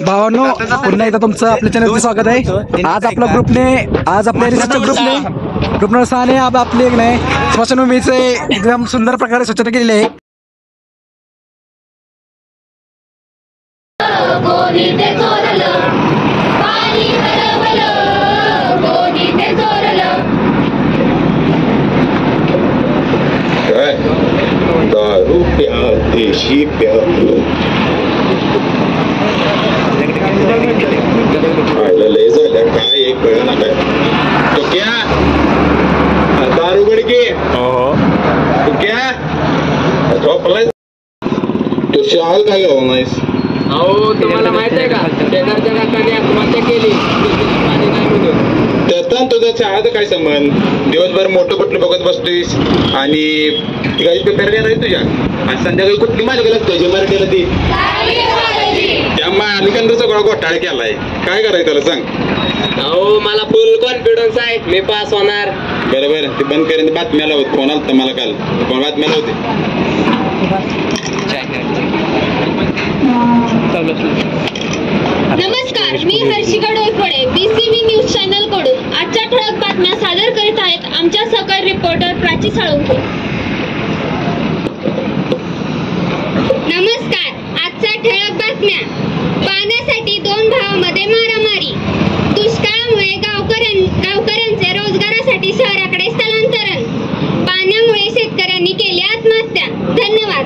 भावांनो, पुन्हा एकदा तुमचं आपल्या चॅनलचं स्वागत आहे. आज आपल्या आपल्या ग्रुप नंबर 6 ने आपली एक नाही स्मशानभूमीचे एकदम सुंदर प्रकारे स्वच्छता केलेली आहे. दारू प्या देशी प्या लय झालं काय एक कळ ना काय तो क्या दारू गडके तो क्या तो शाल काय गाव नाहीस. अहो तुम्हाला माहित आहे का शेजारच्या काकाने आत्महत्या केली पाणी नाही म्हणून. त्याचा तुझा चहाचा काय संबंध. दिवसभर मोठं कुठलं बघत बसतोयस आणि काही पेपर घेणार आहे तुझ्या आणि संध्याकाळी कुठली मालिका लागतोय जे मराठीला ती त्या मालिकांचा सगळा घोटाळा केलाय. काय करायचं त्याला सांग. अहो मला फुल कॉन्फिडन्स आहे मी पास होणार. बरोबर ते बंद करेन बातम्याला होत कोण आलं मला काल कोण बातम्याला होते. नमस्कार, मी Harshika Doiphode BCV news channel कडून आजच्या ठळक बातम्या सादर करीत आहेत आमच्या सहकारी रिपोर्टर प्राची साळुंखे. नमस्कार, आजच्या ठळक बातम्या. पाण्यासाठी 2 भावांमध्ये मारामारी. दुष्काळामुळे गावकऱ्यांचे रोजगारासाठी शहराकडे स्थलांतरण. पाण्यामुळे शेतकऱ्यांनी केली आत्महत्या. धन्यवाद.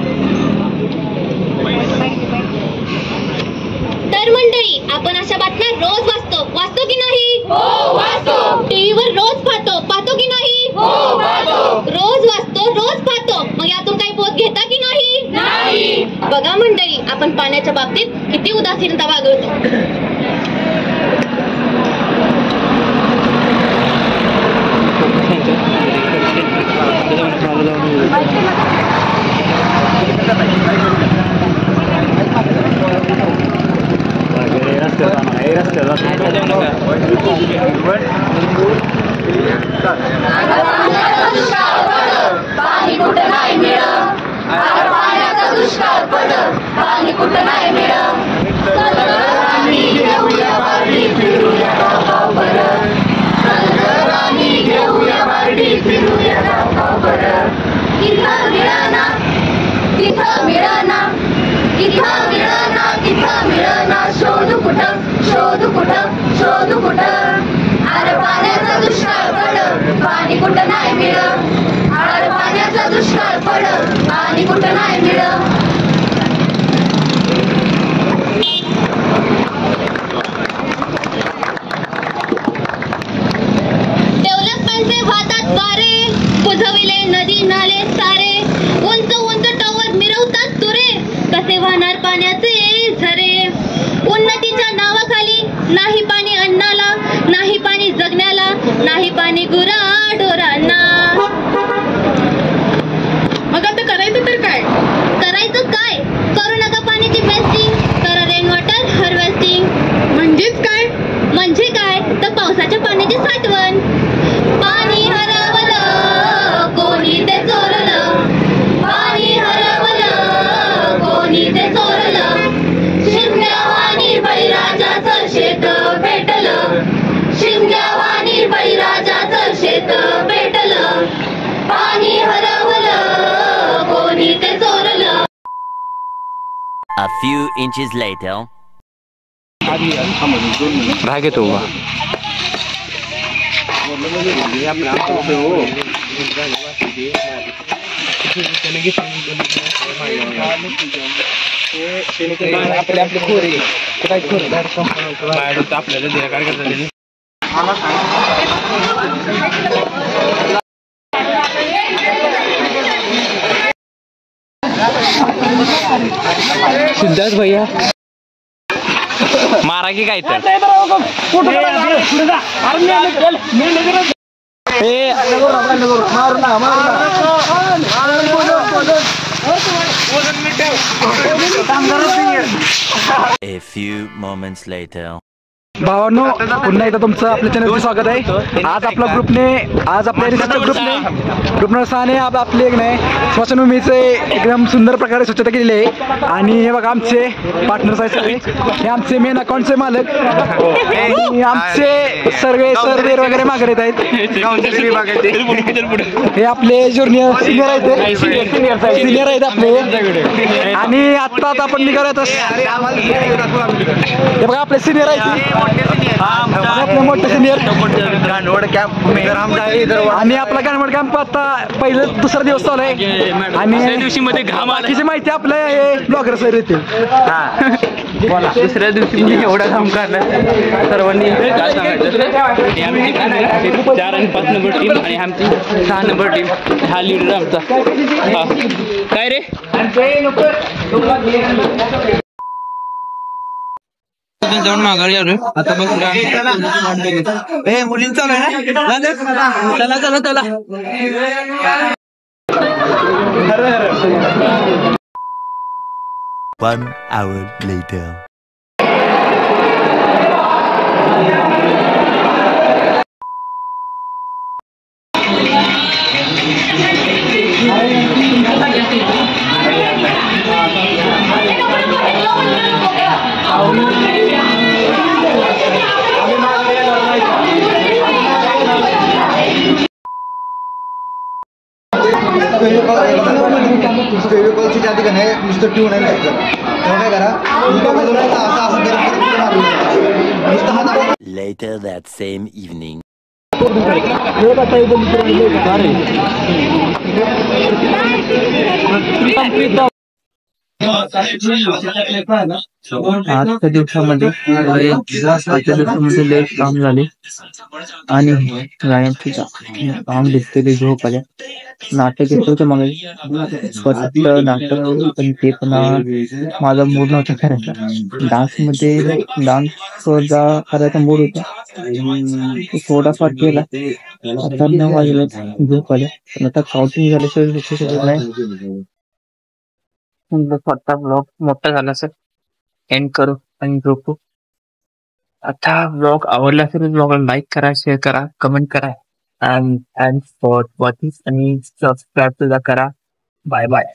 तर मंडळी, आपण अशा बातम्या रोज वाचतो की नाही? हो वाचतो. टीव्हीवर रोज पाहतो की नाही? हो पाहतो. रोज वाचतो, रोज पाहतो, मग यातून काही बोध घेता की नाही? नाही. बघा मंडळी, आपण पाण्याच्या बाबतीत किती उदासीनता बाळगतो. पाणी कुठं नाही मिळत. पाण्याचा दुष्काळ पडत पाणी कुठं नाही मिळत. घेऊया बारडी फिरूया गाव बरं. घेऊया बारडी फिरूया गाव बरं. तिथं मिळना तिथं मिळना तिथं मिळना तिथं मिळना. शोधू कुठं अरे पाण्याचा दुष्काळ पडत पाणी कुठं नाही मिळत. अरे पाण्याचा दुष्काळ पडत पाणी कुठं नाही मिळत. डेव्हलपमेंटचे वाहतात वारे. बुजविले नदी नाले सारे. उंच उंच टॉवर मिरवतात तुरे. कसे वाहणार पाण्याचे झरे. उन्नतीच्या नावाखाली नाही पाणी अन्नाला. नाही पाणी जगण्याला. नाही पाणी गुराढोरांना. मग आता करायचं तर काय? करू नका पाण्याची वेस्टिंग. करा रेन वॉटर हार्वेस्टिंग. म्हणजे काय तर पावसाच्या पाण्याची साठवण. पाणी हरवलं कोणी ते चोरलं. पाणी हरवलं कोणी ते चोरलं. शिमग्यावानी बळीराजाचं शेत पेटलं. शिमग्यावानी बळीराजाचं शेत पेटलं. पाणी हरवलं कोणी ते चोरलं. A few inches later. राग येतो बा. आपले खोरे आपल्याला काय करतात. सिद्धार्थ भैया मारा की काय तर A few moments later. भावांनो, पुन्हा एकदा तुमचं आपल्या चॅनलचं स्वागत आहे. आज आपल्या रिसर्चच्या ग्रुपनं साने आपले एक नाही स्मशानभूमीचे एकदम सुंदर प्रकारे स्वच्छता केलेली आहे. आणि हे बघा आमचे पार्टनर्स आहेत सगळे. हे आमचे मेन अकाउंटचे मालक आणि आमचे सर्वे वगैरे मागे येत आहेत. हे आपले सिनियर आहेत आपले. आणि आत्ताच आपण निघालो. हे बघा आपले सिनियर आहेत, आपले मोठे सिनियर. आणि आपला गाणवड कॅम्प आता पहिलं दुसरा दिवस चालू आहे. आणि दिवशी मध्ये बाकीची माहिती आपल्या हे ब्लॉगर सर येतील. दुसऱ्या दिवशी एवढा काम करणार सर्वांनी काय सांगायचं. 4 आणि 5 नंबर टीम आणि आमची 6 नंबर टीम. हा लीडर आमचा. काय रे जाऊन माघारी आलोय आता. बघ मुलीं चालू आहे ना. चला 1 hour later. फेविकॉलची त्या ठिकाणी नुसतं ट्यून आहे काय करा Later that same evening. आजच्या दिवसामध्ये लेट काम झाले आणि गायांची काम दिसते झोप आल्या. नाटक येत होतं मग स्वतः नाटक, पण ते पण माझा मूड नव्हता करायचा. डान्स करायचा मूड होता, थोडाफार केला. आता 9 वाजले झोप आल्या. पण आता काउंटिंग झाल्याशिवाय नाही. स्वतः ब्लॉग मोठा झाला सर एंड करू आणि झोपू. आता ब्लॉग आवडला असेल ब्लॉगला लाईक करा, शेअर करा, कमेंट करा. and for watching and subscribe to the kara. Bye bye.